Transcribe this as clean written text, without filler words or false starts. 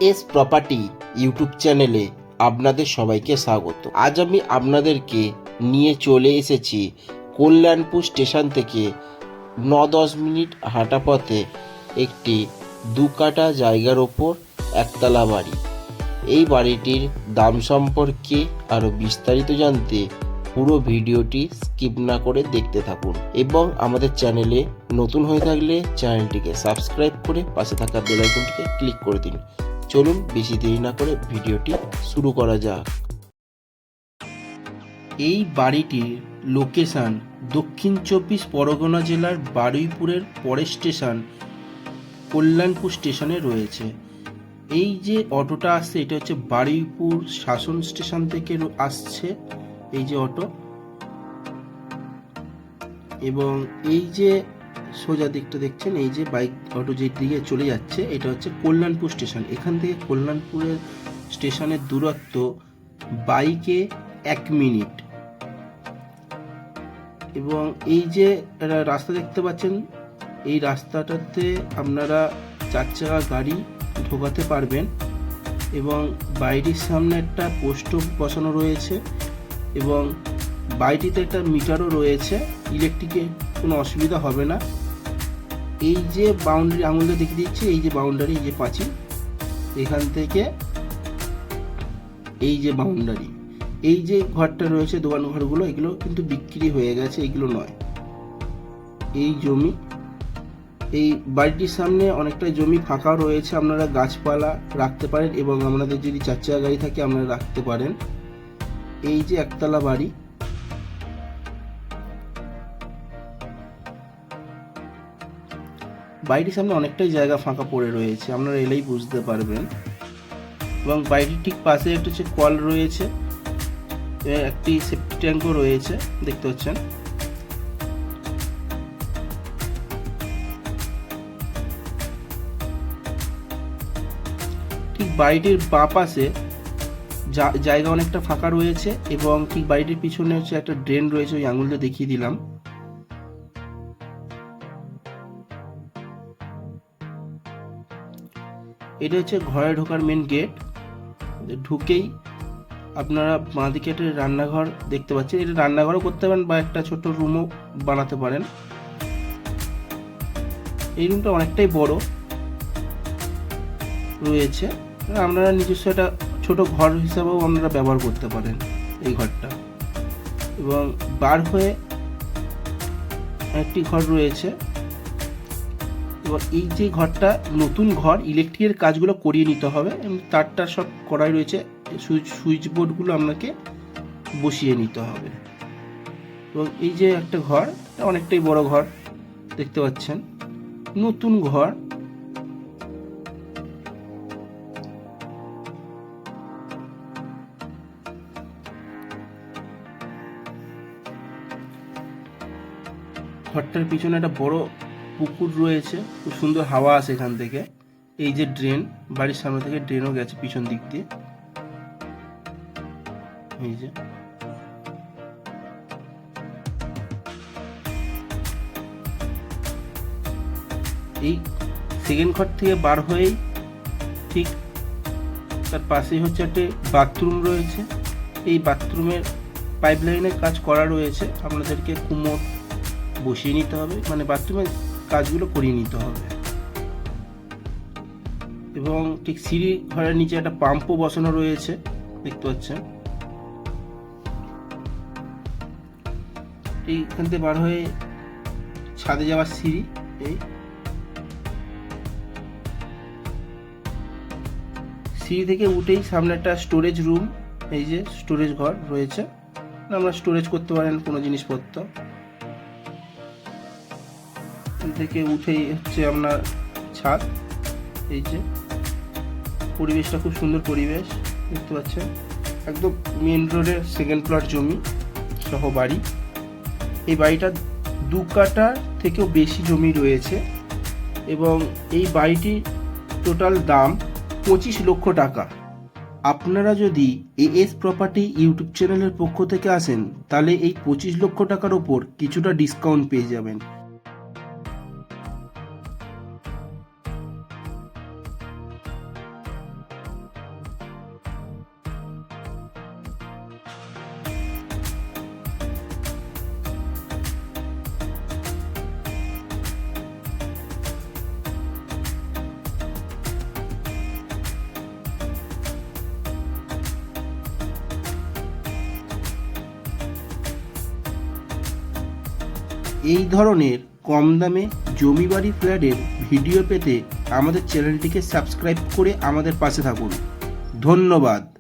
S property YouTube চ্যানেলে আপনাদের সবাইকে স্বাগত। আজ আমি আপনাদেরকে নিয়ে চলে এসেছি কল্যাণপুর স্টেশন থেকে 9-10 মিনিট হাঁটা পথে একটি 2 কাঠা জায়গার ওপর একতলা বাড়ি। এই বাড়িটির দাম সম্পর্কে আরও বিস্তারিত জানতে পুরো ভিডিওটি স্কিপ না করে দেখতে থাকুন এবং আমাদের চ্যানেলে নতুন হয়ে থাকলে চ্যানেলটিকে সাবস্ক্রাইব করে পাশে থাকা বেল আইকনটিকে ক্লিক করে দিন। চলুন বেশি দেরি না করে ভিডিওটি শুরু করা যাক। এই বাড়িটির লোকেশন দক্ষিণ 24 পরগনা জেলার বারুইপুরের পরের স্টেশন কল্যাণপুর স্টেশনে রয়েছে। এই যে অটোটা আসছে এটা হচ্ছে বারুইপুর শাসন স্টেশন থেকে আসছে এই যে অটো, এবং এই যে সোজা দিকটা দেখছেন এই যে বাইক অটো যে দিকে চলে যাচ্ছে এটা হচ্ছে কল্যাণপুর স্টেশন। এখান থেকে কল্যাণপুরের স্টেশনের দূরত্ব বাইকে 1 মিনিট। এবং এই যে রাস্তা দেখতে পাচ্ছেন এই রাস্তাটাতে আপনারা 4 চাকা গাড়ি ঢোকাতে পারবেন এবং বাড়িটির সামনে একটা পোস্ট বসানো রয়েছে এবং বাড়িটিতে একটা মিটারও রয়েছে। ইলেকট্রিকের কোনো অসুবিধা হবে না। এই যে বাউন্ডারি আঙুলটা দেখিয়ে দিচ্ছি, এই যে বাউন্ডারি, এই যে পাঁচিল, এখান থেকে এই যে বাউন্ডারি, এই যে ঘরটা রয়েছে দোকান ঘরগুলো এগুলো কিন্তু বিক্রি হয়ে গেছে, এগুলো নয়। এই জমি, এই বাড়িটির সামনে অনেকটা জমি ফাঁকা রয়েছে, আপনারা গাছপালা রাখতে পারেন এবং আপনাদের যদি 4 চাকা গাড়ি থাকে আপনারা রাখতে পারেন। এই যে একতলা বাড়ি, বাড়িটির সামনে অনেকটাই জায়গা ফাঁকা পড়ে রয়েছে, আপনারা এলেই বুঝতে পারবেন। এবং বাড়িটির ঠিক পাশে একটা হচ্ছে কল রয়েছে, একটি সেফটি ট্যাঙ্কও রয়েছে দেখতে পাচ্ছেন। ঠিক বাড়িটির বাঁ পাশে জায়গা অনেকটা ফাঁকা রয়েছে এবং ঠিক বাড়িটির পিছনে হচ্ছে একটা ড্রেন রয়েছে, ওই আঙুলটা দেখিয়ে দিলাম। এটা হচ্ছে ঘরে ঢোকার মেন গেট। ঢুকেই আপনারা বাঁ দিকে একটা রান্নাঘর দেখতে পাচ্ছেন, এটা রান্নাঘরও করতে পারেন বা একটা ছোট রুমও বানাতে পারেন। এই রুমটা অনেকটাই বড় রয়েছে, আপনারা নিজস্ব একটা ছোট ঘর হিসাবেও আপনারা ব্যবহার করতে পারেন এই ঘরটা। এবং বার হয়ে একটি ঘর রয়েছে এবং এই যে ঘরটা নতুন ঘর, ইলেকট্রিকের কাজগুলো করিয়ে নিতে হবে, তারটা সব করাই রয়েছে, সুইচ বোর্ডগুলো আপনাকে বসিয়ে নিতে হবে। এবং এই যে একটা ঘর, অনেকটাই বড় ঘর দেখতে পাচ্ছেন, নতুন ঘর। ঘরটার পিছনে একটা বড় পুকুর রয়েছে, খুব সুন্দর হাওয়া আসে এখান থেকে। এই যে ড্রেন, বাড়ির সামনে থেকে ড্রেনও গেছে পিছন দিক দিয়ে। এই যে এই সেকেন্ড ঘর থেকে বার হয়েই ঠিক তার পাশেই হচ্ছে একটা বাথরুম রয়েছে। এই বাথরুমের পাইপলাইনের কাজ করা রয়েছে, আপনাদেরকে কুমোর বসিয়ে নিতে হবে, মানে বাথরুমের কাজগুলো করিয়ে নিতে হবে। এবং ঠিক সিঁড়ি ঘরের নিচে একটা পাম্পও বসানো রয়েছে দেখতে পাচ্ছেন। এইখান থেকে বার হয়ে ছাদে যাওয়ার সিঁড়ি, এই সিঁড়ি থেকে উঠেই সামনে একটা স্টোরেজ রুম, এই যে স্টোরেজ ঘর রয়েছে, আমরা স্টোরেজ করতে পারেন কোনো জিনিসপত্র। এখান থেকে উঠেই হচ্ছে আপনার ছাদ। এই যে পরিবেশটা খুব সুন্দর পরিবেশ দেখতে পাচ্ছেন, একদম মেন রোডের সেকেন্ড প্লট জমি সহ বাড়ি। এই বাড়িটা 2 কাঠা থেকেও বেশি জমি রয়েছে এবং এই বাড়িটির টোটাল দাম 25 লক্ষ টাকা। আপনারা যদি এস প্রপার্টি ইউটিউব চ্যানেলের পক্ষ থেকে আসেন তাহলে এই 25 লক্ষ টাকার ওপর কিছুটা ডিসকাউন্ট পেয়ে যাবেন। এই ধরনের কম দামে জমি বাড়ি ফ্ল্যাটের ভিডিও পেতে আমাদের চ্যানেলটিকে সাবস্ক্রাইব করে আমাদের পাশে থাকুন। ধন্যবাদ।